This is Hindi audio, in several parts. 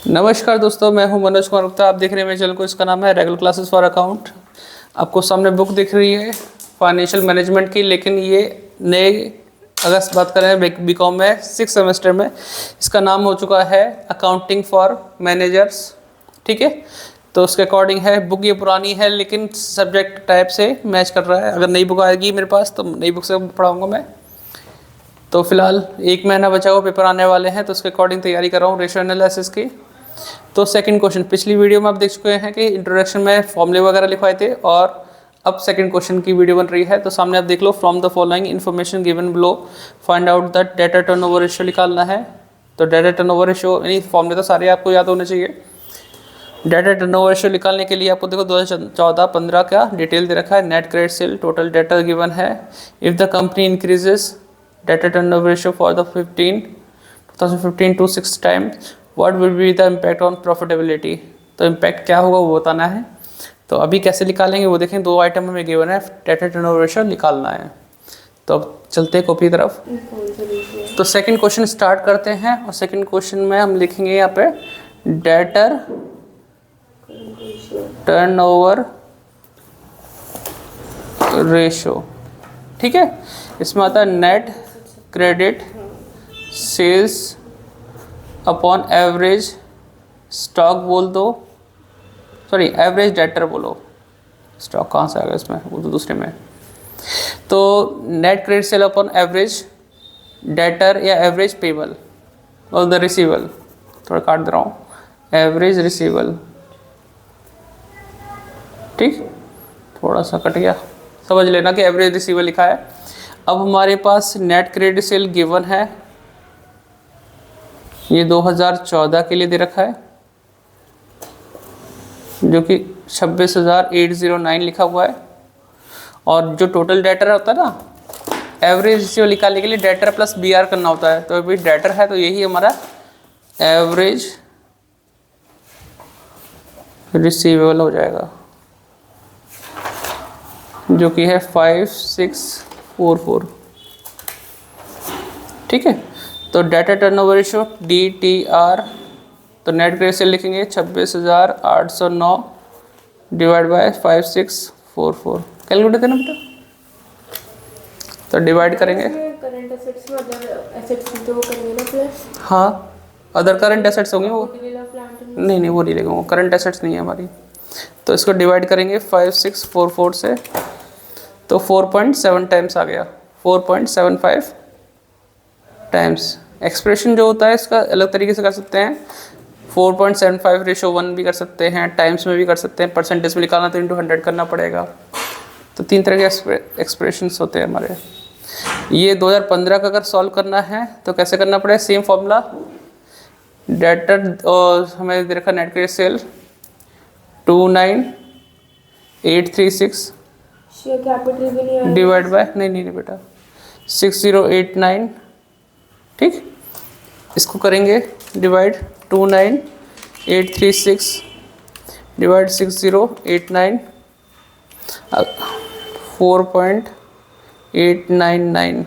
नमस्कार दोस्तों, मैं हूं मनोज कुमार गुप्ता। आप देख रहे हैं मेरे चैनल को। इसका नाम है रेगुलर क्लासेस फॉर अकाउंट। आपको सामने बुक दिख रही है फाइनेंशियल मैनेजमेंट की, लेकिन ये नए अगर बात करें बीकॉम में 6 सेमेस्टर में इसका नाम हो चुका है अकाउंटिंग फॉर मैनेजर्स। ठीक है, तो उसके अकॉर्डिंग है बुक। ये पुरानी है लेकिन सब्जेक्ट टाइप से मैच कर रहा है। अगर नई बुक आएगी मेरे पास तो नई बुक से पढ़ाऊँगा मैं। तो फिलहाल 1 महीना बचा हुआ, पेपर आने वाले हैं, तो उसके अकॉर्डिंग तैयारी कर रहा हूँ रेशियो एनालिसिस की। तो सेकंड क्वेश्चन पिछली वीडियो में आप देख चुके हैं कि इंट्रोडक्शन में फॉर्मूले वगैरह लिखवाए थे, और अब सेकंड क्वेश्चन की वीडियो बन रही है। तो सामने आप देख लो, from the following information given below find out the debtor turnover ratio निकालना है। तो डेटा टर्नओवर रेशियो यानी फॉर्मूले तो सारे आपको याद होने चाहिए। डेटा टर्नओवर रेशियो निकालने के लिए आपको देखो 2014-15 का डिटेल दे रखा है। Net credit sale total debtor given है। If the company increases debtor turnover ratio for the 2015 to 6 times what will be the impact on profitability. तो इम्पैक्ट क्या होगा वो बताना है। तो अभी कैसे निकालेंगे वो देखें। 2 आइटम हमें गिवन है, डेटा टर्नओवर रेशियो निकालना है। तो अब चलते हैं कॉपी की तरफ। तो सेकंड क्वेश्चन स्टार्ट करते हैं, और सेकंड क्वेश्चन में हम लिखेंगे यहाँ पे डेटर टर्नओवर रेशियो। ठीक है, इसमें आता है net credit sales upon average stock बोल दो, सॉरी एवरेज डेटर बोलो। स्टॉक कहाँ से आ गया इसमें, वो तो दूसरे में। तो net credit cell upon average debtor या एवरेज पेबल और द रिसीवल, थोड़ा काट दे रहा हूँ, एवरेज रिसीवल। ठीक, थोड़ा सा कट गया, समझ लेना कि एवरेज रिसीवल लिखा है। अब हमारे पास नेट क्रेडिट सेल गिवन है, ये 2014 के लिए दे रखा है, जो कि 26,809 लिखा हुआ है। और जो टोटल डेटर होता है ना, एवरेज रिसीवल निकालने के लिए डेटर प्लस बी आर करना होता है। तो अभी डेटर है तो यही हमारा एवरेज रिसीवेबल हो जाएगा, जो कि है 5644। ठीक है, तो डेटा टर्नओवर रेशियो DTR, तो नेट क्रेडिट सेल लिखेंगे 26,809 डिवाइड बाय 5644। कैलकुलेट देना बेटा, तो डिवाइड करेंगे। करंट एसेट्स में अदर एसेट्स तो वो करेंगे ना प्लस। हाँ, अदर करंट एसेट्स होंगे वो। प्लांट नहीं, वो नहीं लगेगा, वो करंट एसेट्स नहीं है हमारी। तो इसको डिवाइड करेंगे 5644 से, तो 4.7 टाइम्स आ गया, 4.75 टाइम्स। एक्सप्रेशन जो होता है इसका अलग तरीके से कर सकते हैं, 4.75:1 भी कर सकते हैं, टाइम्स में भी कर सकते हैं, परसेंटेज में निकालना तो इंटू 100 करना पड़ेगा। तो 3 तरह के एक्सप्रेशंस होते हैं हमारे। ये 2015 का अगर सॉल्व करना है तो कैसे करना पड़ेगा, सेम फॉर्मूला। डेटर और हमें दे रखा net credit cell 29836 share capital भी नहीं आएगा डिवाइड बाय नहीं बेटा 6089। ठीक, इसको करेंगे डिवाइड 29836 डिवाइड 6089, 4.899।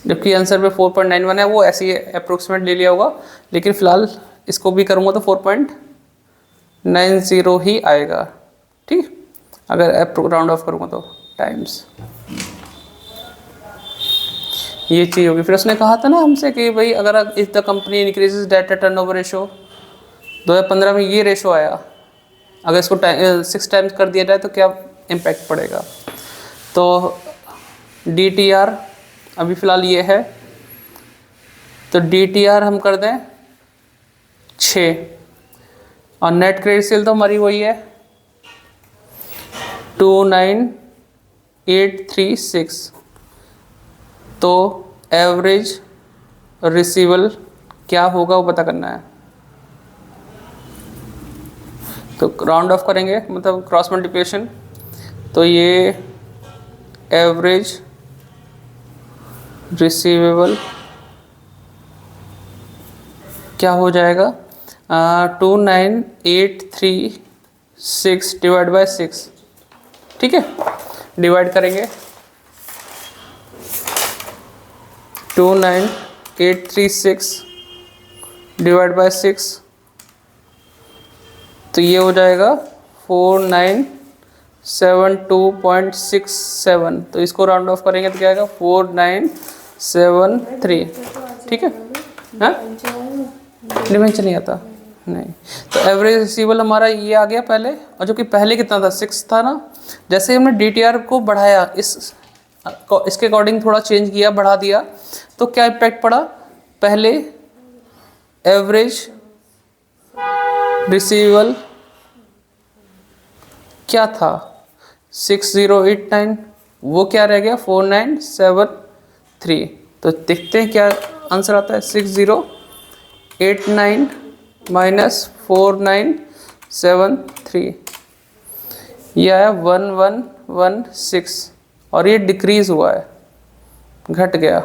जबकि आंसर पे 4.91 है, वो ऐसे ही अप्रोक्सीमेट ले लिया होगा, लेकिन फिलहाल इसको भी करूँगा तो 4.90 ही आएगा। ठीक, अगर राउंड ऑफ करूँगा तो टाइम्स ये चीज़ होगी। फिर उसने कहा था ना हमसे कि भाई अगर if the company increases debtor turnover ratio, 2015 में ये रेशो आया, अगर इसको 6 टाइम्स कर दिया जाए तो क्या इम्पैक्ट पड़ेगा। तो DTR अभी फ़िलहाल ये है, तो DTR हम कर दें 6, और नेट क्रेडिट सेल तो हमारी वही है 29836। तो एवरेज रिसीवल क्या होगा वो पता करना है। तो राउंड ऑफ करेंगे, मतलब क्रॉस मल्टीप्लिकेशन। तो ये एवरेज रिसीवेबल क्या हो जाएगा, 29836 डिवाइड बाय 6। ठीक है, डिवाइड करेंगे 29836 डिवाइड बाय 6, तो ये हो जाएगा 4972.67। तो इसको राउंड ऑफ करेंगे तो क्या आएगा 4973। ठीक है, हाँ डिमेंशन नहीं आता नहीं। तो एवरेज रिसीवेबल हमारा ये आ गया पहले, और जो कि पहले कितना था 6 था ना। जैसे ही हमने DTR को बढ़ाया, इसके अकॉर्डिंग थोड़ा चेंज किया, बढ़ा दिया, तो क्या इम्पैक्ट पड़ा, पहले एवरेज रिसीवेबल क्या था 6089, वो क्या रह गया 4973। तो देखते हैं क्या आंसर आता है। 6089 माइनस 4973, ये आया 1116, और ये डिक्रीज हुआ है, घट गया।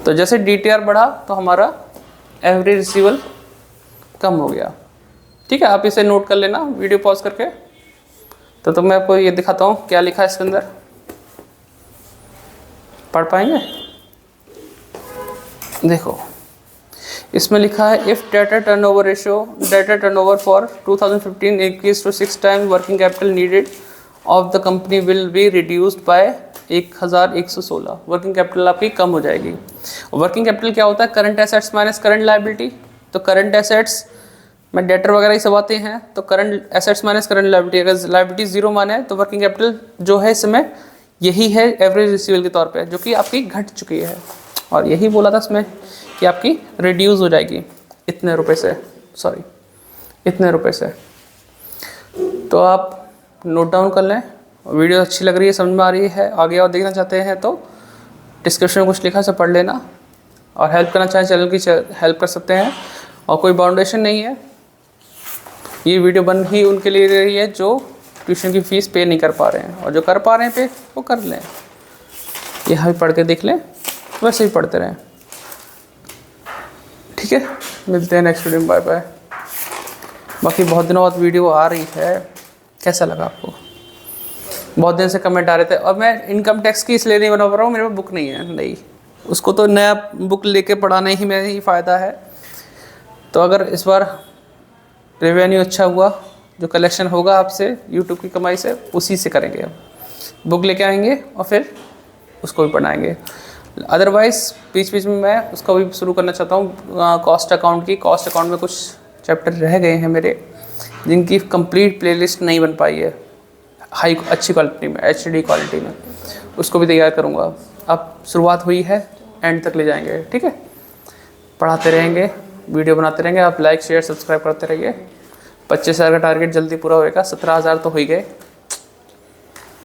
तो जैसे DTR बढ़ा तो हमारा एवरेज रिसीवेबल कम हो गया। ठीक है, आप इसे नोट कर लेना वीडियो पॉज करके। तो मैं आपको ये दिखाता हूँ क्या लिखा है इसके अंदर, पढ़ पाएंगे? देखो इसमें लिखा है if data turnover for 2015 increase to 6 times, working capital needed of the company will be reduced by 1116। Working capital आपकी कम हो जाएगी। वर्किंग कैपिटल क्या होता है, current assets minus current liability. तो करंट एसेट्स में डेटर वगैरह ही सब आते हैं, तो current assets minus current liability, अगर लायबिलिटी 0 माने तो वर्किंग कैपिटल जो है इसमें यही है एवरेज रिसीवेबल के तौर पे, जो कि आपकी घट चुकी है। और यही बोला था इसमें कि आपकी रिड्यूस हो जाएगी इतने रुपए से, सॉरी इतने रुपए से। तो आप नोट डाउन कर लें। वीडियो अच्छी लग रही है, समझ में आ रही है, आगे और देखना चाहते हैं तो डिस्क्रिप्शन में कुछ लिखा है, सब पढ़ लेना। और हेल्प करना चाहें चैनल की हेल्प कर सकते हैं, और कोई बाउंडेशन नहीं है। ये वीडियो बन ही उनके लिए रही है जो ट्यूशन की फ़ीस पे नहीं कर पा रहे हैं, और जो कर पा रहे हैं पे वो कर लें। यहाँ भी पढ़ के देख लें, वैसे ही पढ़ते रहें। ठीक है, मिलते हैं नेक्स्ट वीडियो में, बाय बाय। बाकी बहुत दिनों बाद वीडियो आ रही है, कैसा लगा आपको? बहुत दिन से कमेंट आ रहे थे। और मैं इनकम टैक्स की इसलिए नहीं बना पा रहा हूँ, मेरे पास बुक नहीं है, नहीं, उसको तो नया बुक लेके पढ़ाने ही में ही फ़ायदा है। तो अगर इस बार रेवेन्यू अच्छा हुआ, जो कलेक्शन होगा आपसे यूट्यूब की कमाई से, उसी से करेंगे। बुक लेके आएंगे और फिर उसको भी पढ़ाएंगे। अदरवाइज़ बीच बीच में मैं उसका भी शुरू करना चाहता हूँ, कॉस्ट अकाउंट की। कॉस्ट अकाउंट में कुछ चैप्टर रह गए हैं मेरे, जिनकी कंप्लीट प्लेलिस्ट नहीं बन पाई है अच्छी क्वालिटी में, HD क्वालिटी में। उसको भी तैयार करूँगा। अब शुरुआत हुई है, एंड तक ले जाएंगे। ठीक है, पढ़ाते रहेंगे, वीडियो बनाते रहेंगे। आप लाइक शेयर सब्सक्राइब करते रहिए। 25,000 का टारगेट जल्दी पूरा होएगा। 17,000 तो हो ही गए।